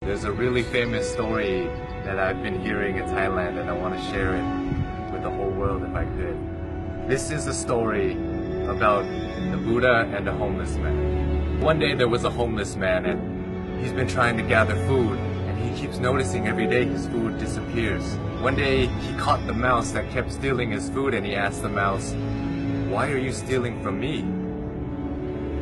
There's a really famous story that I've been hearing in Thailand, and I want to share it with the whole world if I could. This is a story about the Buddha and a homeless man. One day there was a homeless man, and he's been trying to gather food, and he keeps noticing every day his food disappears. One day he caught the mouse that kept stealing his food, and he asked the mouse, "Why are you stealing from me?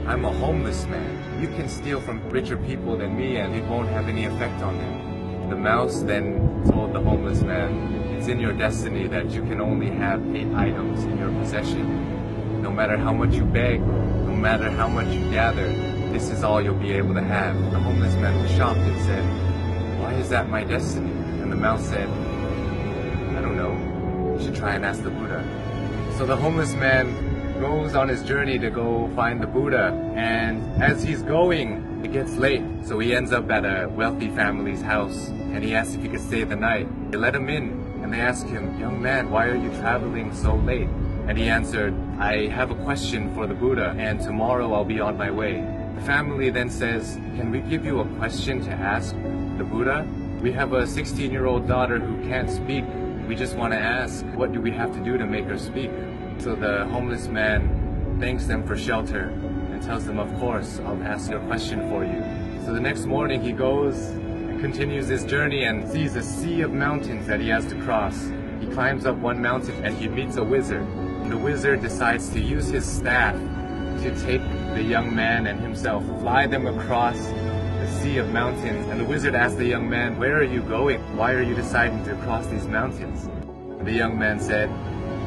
I'm a homeless man. You can steal from richer people than me and it won't have any effect on them." The mouse then told the homeless man, "It's in your destiny that you can only have 8 items in your possession. No matter how much you beg, no matter how much you gather, this is all you'll be able to have." The homeless man was shocked and said, "Why is that my destiny?" And the mouse said, "I don't know. You should try and ask the Buddha." So the homeless man goes on his journey to go find the Buddha, and as he's going, it gets late. So he ends up at a wealthy family's house, and he asks if he could stay the night. They let him in, and they ask him, "Young man, why are you traveling so late?" And he answered, "I have a question for the Buddha, and tomorrow I'll be on my way." The family then says, "Can we give you a question to ask the Buddha? We have a 16-year-old daughter who can't speak. We just want to ask, what do we have to do to make her speak?" So the homeless man thanks them for shelter and tells them, "Of course, I'll ask your question for you." So the next morning he goes and continues his journey and sees a sea of mountains that he has to cross. He climbs up one mountain and he meets a wizard. And the wizard decides to use his staff to take the young man and himself, fly them across the sea of mountains. And the wizard asks the young man, "Where are you going? Why are you deciding to cross these mountains?" The young man said,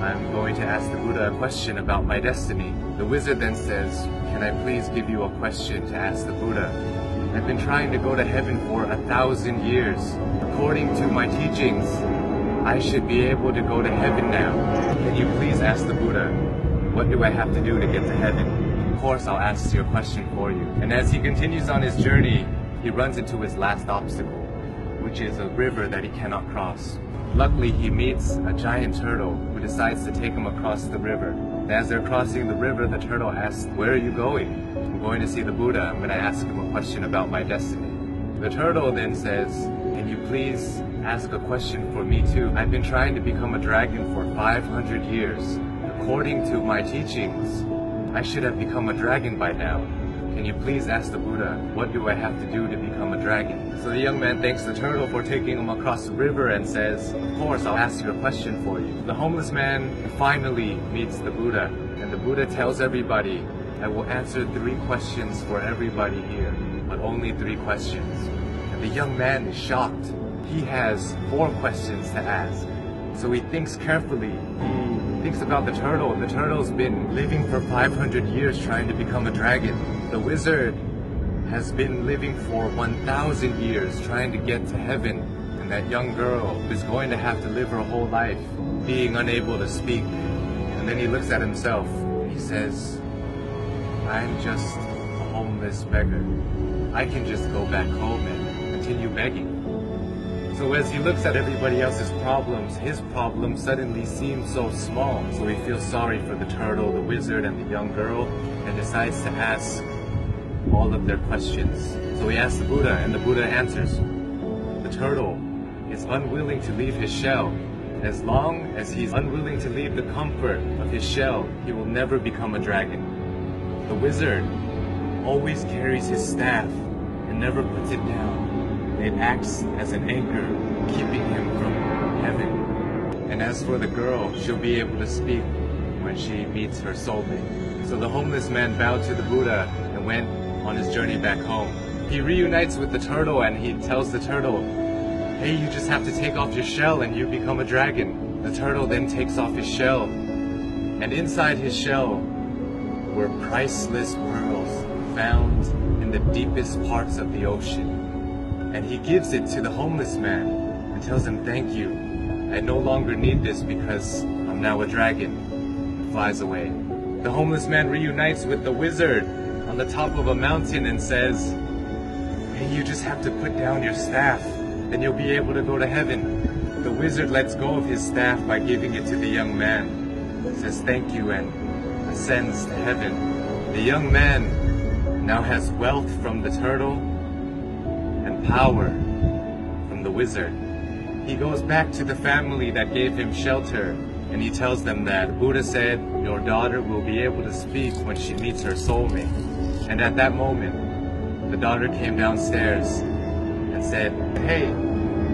"I'm going to ask the Buddha a question about my destiny." The wizard then says, "Can I please give you a question to ask the Buddha? I've been trying to go to heaven for 1,000 years. According to my teachings, I should be able to go to heaven now. Can you please ask the Buddha, what do I have to do to get to heaven?" "Of course, I'll ask your question for you." And as he continues on his journey, he runs into his last obstacle, which is a river that he cannot cross. Luckily, he meets a giant turtle who decides to take him across the river. And as they're crossing the river, the turtle asks, "Where are you going?" "I'm going to see the Buddha. I'm going to ask him a question about my destiny." The turtle then says, "Can you please ask a question for me too? I've been trying to become a dragon for 500 years. According to my teachings, I should have become a dragon by now. Can you please ask the Buddha, what do I have to do to become a dragon?" So the young man thanks the turtle for taking him across the river and says, "Of course, I'll ask you a question for you." The homeless man finally meets the Buddha, and the Buddha tells everybody, "I will answer 3 questions for everybody here, but only 3 questions." And the young man is shocked. He has 4 questions to ask. So he thinks carefully. He thinks about the turtle. The turtle's been living for 500 years trying to become a dragon. The wizard has been living for 1,000 years trying to get to heaven. And that young girl is going to have to live her whole life being unable to speak. And then he looks at himself. He says, "I'm just a homeless beggar. I can just go back home and continue begging." So as he looks at everybody else's problems, his problem suddenly seems so small. So he feels sorry for the turtle, the wizard, and the young girl, and decides to ask all of their questions. So he asks the Buddha, and the Buddha answers. The turtle is unwilling to leave his shell. As long as he's unwilling to leave the comfort of his shell, he will never become a dragon. The wizard always carries his staff and never puts it down. It acts as an anchor, keeping him from heaven. And as for the girl, she'll be able to speak when she meets her soulmate. So the homeless man bowed to the Buddha and went on his journey back home. He reunites with the turtle and he tells the turtle, "Hey, you just have to take off your shell and you become a dragon." The turtle then takes off his shell, and inside his shell were priceless pearls found in the deepest parts of the ocean. And he gives it to the homeless man and tells him, "Thank you. I no longer need this because I'm now a dragon," and flies away. The homeless man reunites with the wizard on the top of a mountain and says, "Hey, you just have to put down your staff, then you'll be able to go to heaven." The wizard lets go of his staff by giving it to the young man, says thank you, and ascends to heaven. The young man now has wealth from the turtle and power from the wizard. He goes back to the family that gave him shelter, and he tells them that Buddha said, your daughter will be able to speak when she meets her soulmate. And at that moment, the daughter came downstairs and said, hey,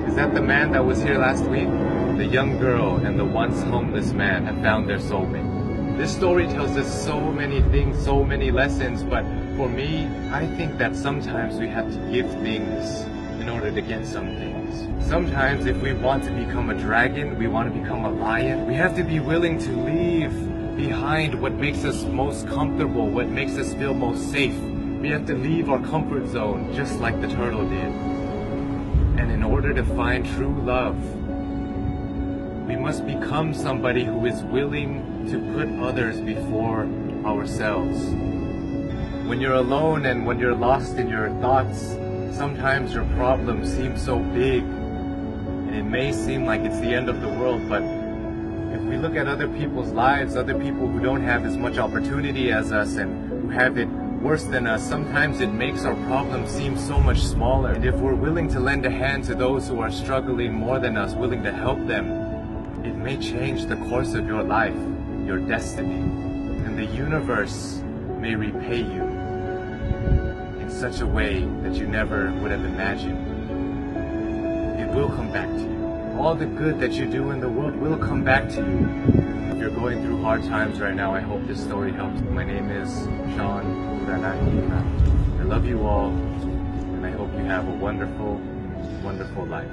is that the man that was here last week? The young girl and the once homeless man have found their soulmate. This story tells us so many things, so many lessons, but for me, I think that sometimes we have to give things in order to get some things. Sometimes if we want to become a dragon, we want to become a lion, we have to be willing to leave behind what makes us most comfortable, what makes us feel most safe. We have to leave our comfort zone, just like the turtle did. And in order to find true love, we must become somebody who is willing to put others before ourselves. When you're alone and when you're lost in your thoughts, sometimes your problems seem so big, and it may seem like it's the end of the world, but if we look at other people's lives, other people who don't have as much opportunity as us and who have it worse than us, sometimes it makes our problems seem so much smaller. And if we're willing to lend a hand to those who are struggling more than us, willing to help them, it may change the course of your life, your destiny, and the universe may repay you in such a way that you never would have imagined. It will come back to you. All the good that you do in the world will come back to you. If you're going through hard times right now, I hope this story helps. My name is Sean Uranaki. I love you all, and I hope you have a wonderful, wonderful life.